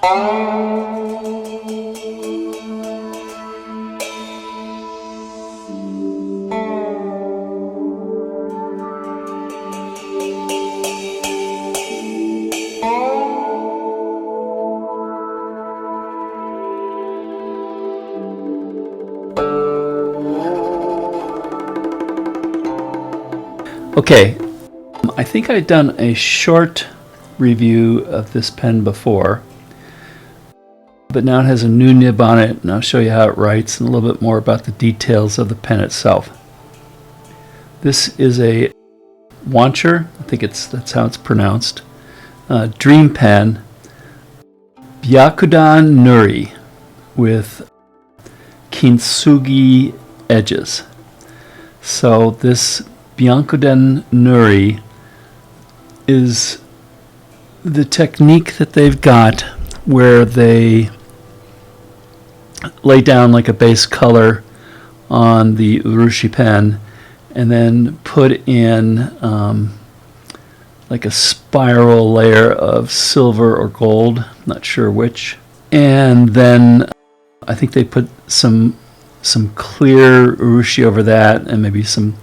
Okay, I think I've done a short review of this pen before, but now it has a new nib on it, and I'll show you how it writes and a little bit more about the details of the pen itself. This is a Wancher, I think that's how it's pronounced, Dream Pen, Byakudan-nuri with kintsugi edges. So this Byakudan-nuri is the technique that they've got where they lay down like a base color on the Urushi pen and then put in like a spiral layer of silver or gold, not sure which, and then I think they put some clear Urushi over that, and maybe some,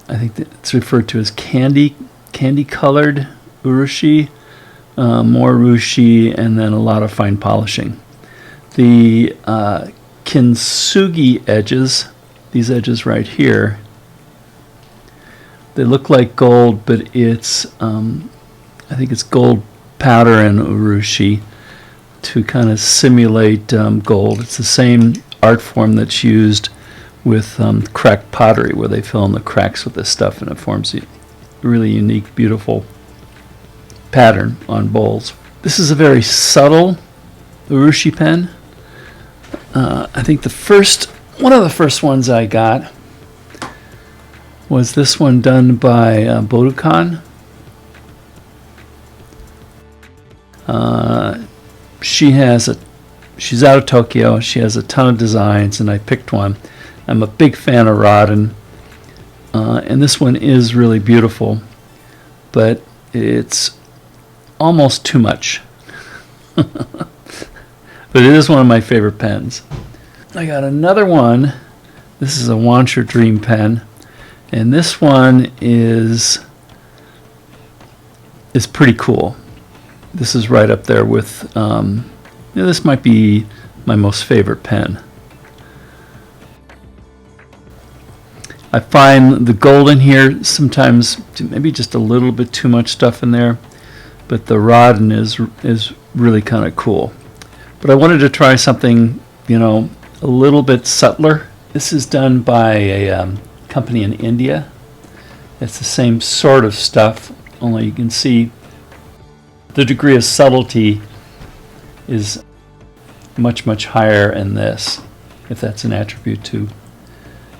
I think it's referred to as candy colored Urushi, more Urushi, and then a lot of fine polishing. The kintsugi edges, these edges right here, they look like gold, but it's I think it's gold powder and Urushi to kind of simulate gold. It's the same art form that's used with cracked pottery, where they fill in the cracks with this stuff and it forms a really unique, beautiful pattern on bowls. This is a very subtle Urushi pen. I think one of the first ones I got was this one done by Byakudan. She's out of Tokyo. She has a ton of designs, and I picked one. I'm a big fan of Rodin, and this one is really beautiful, but it's almost too much. But it is one of my favorite pens. I got another one. This is a Wancher Dream Pen, and this one is pretty cool. This is right up there with, this might be my most favorite pen. I find the gold in here sometimes maybe just a little bit too much stuff in there, but the Rodin is really kind of cool. But I wanted to try something, a little bit subtler. This is done by a company in India. It's the same sort of stuff, only you can see the degree of subtlety is much, much higher in this, if that's an attribute to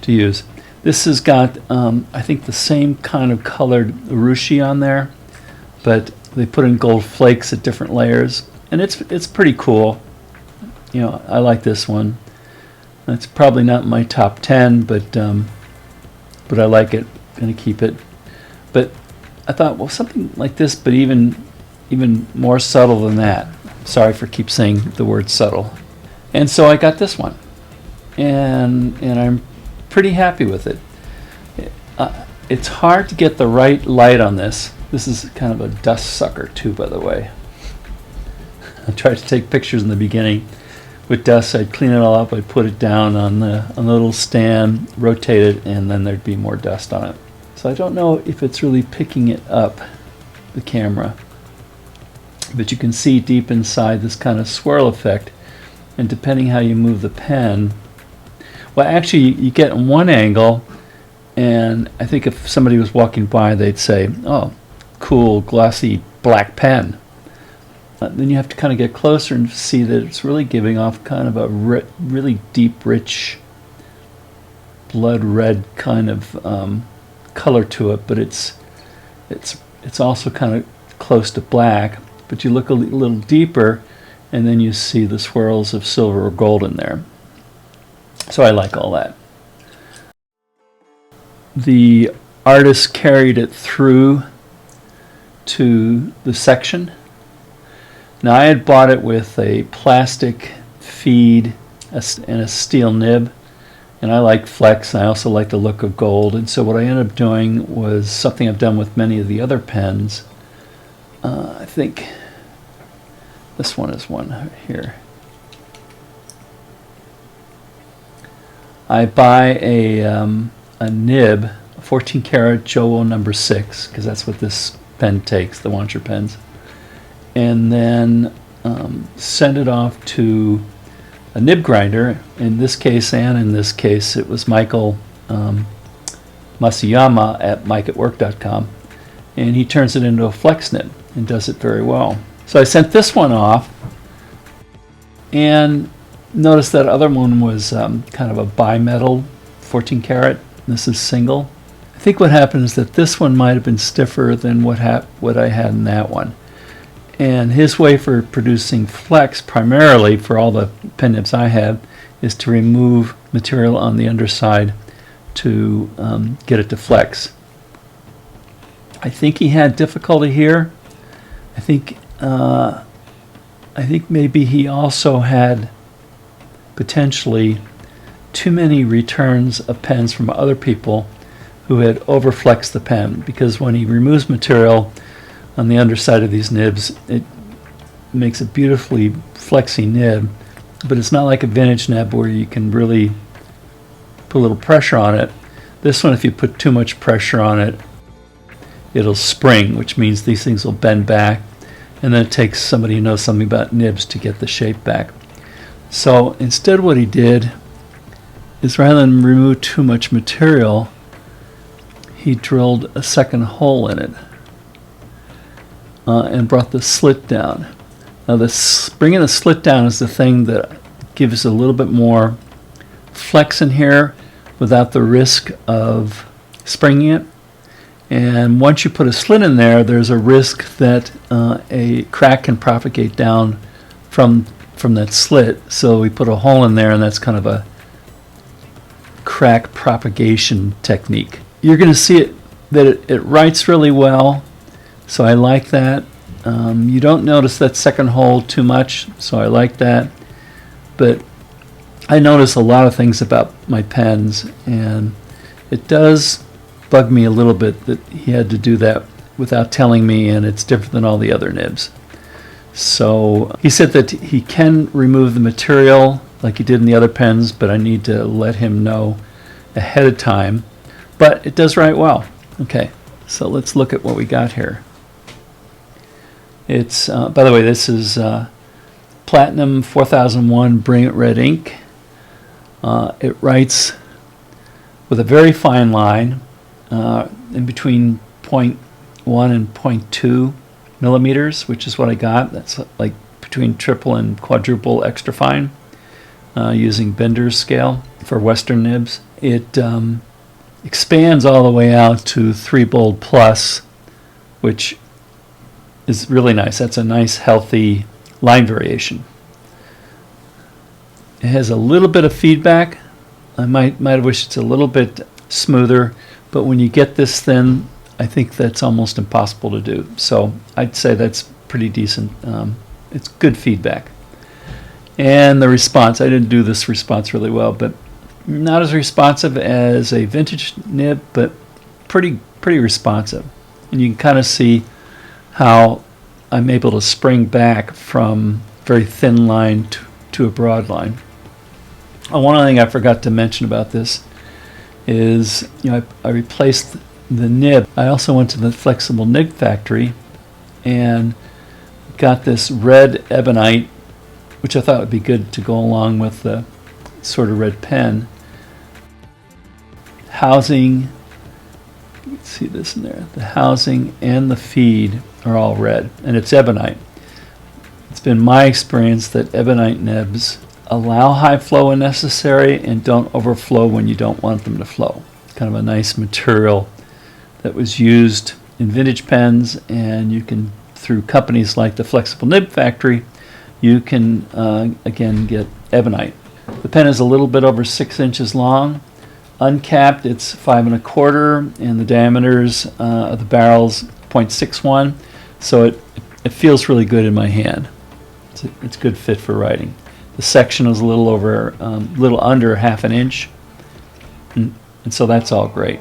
use. This has got, I think, the same kind of colored Urushi on there, but they put in gold flakes at different layers, and it's pretty cool. I like this one. It's probably not my top 10, but I like it. Gonna keep it. But I thought, well, something like this, but even more subtle than that. Sorry for keep saying the word subtle. And so I got this one, and I'm pretty happy with it. It's hard to get the right light on this. This is kind of a dust sucker too, by the way. I tried to take pictures in the beginning with dust. I'd clean it all up, I'd put it down on the little stand, rotate it, and then there'd be more dust on it. So I don't know if it's really picking it up, the camera. But you can see deep inside this kind of swirl effect, and depending how you move the pen, well, actually you get in one angle, and I think if somebody was walking by, they'd say, oh, cool glossy black pen. Then you have to kind of get closer and see that it's really giving off kind of a really deep, rich, blood red kind of color to it, but it's also kind of close to black. But you look a little deeper, and then you see the swirls of silver or gold in there. So I like all that. The artist carried it through to the section. Now I had bought it with a plastic feed and a steel nib, and I like flex, and I also like the look of gold, and so what I ended up doing was something I've done with many of the other pens. I think this one is one here. I buy a nib, a 14 karat Jowo number 6, because that's what this pen takes, the Wancher pens, and then send it off to a nib grinder. In this case and in this case it was Michael Masuyama at mikeatwork.com, and he turns it into a flex nib and does it very well. So I sent this one off and noticed that other one was kind of a bimetal 14 karat. This is single. I think what happened is that this one might have been stiffer than what I had in that one. And his way for producing flex, primarily for all the pen nibs I have, is to remove material on the underside to get it to flex. I think he had difficulty here. I think maybe he also had potentially too many returns of pens from other people who had overflexed the pen, because when he removes material on the underside of these nibs, it makes a beautifully flexy nib, but it's not like a vintage nib where you can really put a little pressure on it. This one, if you put too much pressure on it, it'll spring, which means these things will bend back, and then it takes somebody who knows something about nibs to get the shape back. So instead what he did is, rather than remove too much material, he drilled a second hole in it and brought the slit down. Now bringing the slit down is the thing that gives a little bit more flex in here without the risk of springing it. And once you put a slit in there, there's a risk that a crack can propagate down from that slit. So we put a hole in there, and that's kind of a crack propagation technique. You're going to see that it writes really well, so I like that. You don't notice that second hole too much, so I like that. But I notice a lot of things about my pens, and it does bug me a little bit that he had to do that without telling me, and it's different than all the other nibs. So he said that he can remove the material like he did in the other pens, but I need to let him know ahead of time. But it does write well. Okay, so let's look at what we got here. It's, by the way, this is Platinum 4001 Brilliant Red ink. It writes with a very fine line in between 0.1 and 0.2 millimeters, which is what I got. That's like between triple and quadruple extra fine, using Bender's scale for Western nibs. It expands all the way out to 3 bold plus, which is really nice. That's a nice healthy line variation. It has a little bit of feedback. I might wish it's a little bit smoother, but when you get this thin, I think that's almost impossible to do. So I'd say that's pretty decent. It's good feedback. And the response, I didn't do this response really well, but not as responsive as a vintage nib, but pretty responsive. And you can kind of see how I'm able to spring back from very thin line to a broad line. One other thing I forgot to mention about this is, I replaced the nib. I also went to the flexible nib factory and got this red ebonite, which I thought would be good to go along with the sort of red pen. Housing, you can see this in there, the housing and the feed are all red, and it's ebonite. It's been my experience that ebonite nibs allow high flow when necessary and don't overflow when you don't want them to flow. Kind of a nice material that was used in vintage pens, and you can, through companies like the Flexible Nib Factory, you can again get ebonite. The pen is a little bit over 6 inches long. Uncapped, it's 5 1/4, and the diameters of the barrels 0.61, so it feels really good in my hand. It's a good fit for writing. The section is a little little under half an inch, and so that's all great.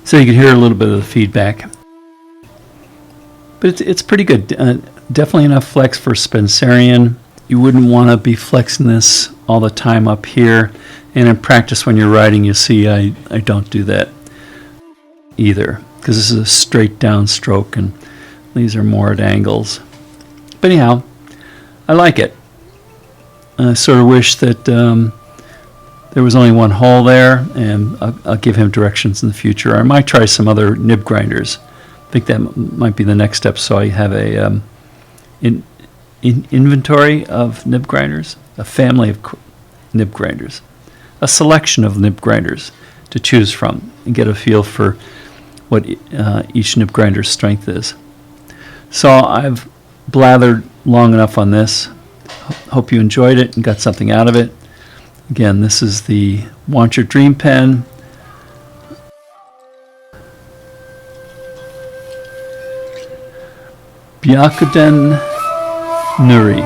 So you can hear a little bit of the feedback. But it's pretty good. Definitely enough flex for Spencerian. You wouldn't want to be flexing this all the time up here. And in practice when you're writing, you see I don't do that either, because this is a straight down stroke and these are more at angles. But anyhow, I like it. I sort of wish that there was only one hole there, and I'll give him directions in the future. I might try some other nib grinders. I think that might be the next step, so I have a inventory of nib grinders, a family of nib grinders, a selection of nib grinders to choose from, and get a feel for what each nib grinder's strength is. So I've blathered long enough on this. Hope you enjoyed it and got something out of it. Again, this is the Wancher Dream Pen. Byakudan-nuri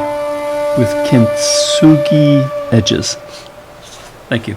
with kintsugi edges. Thank you.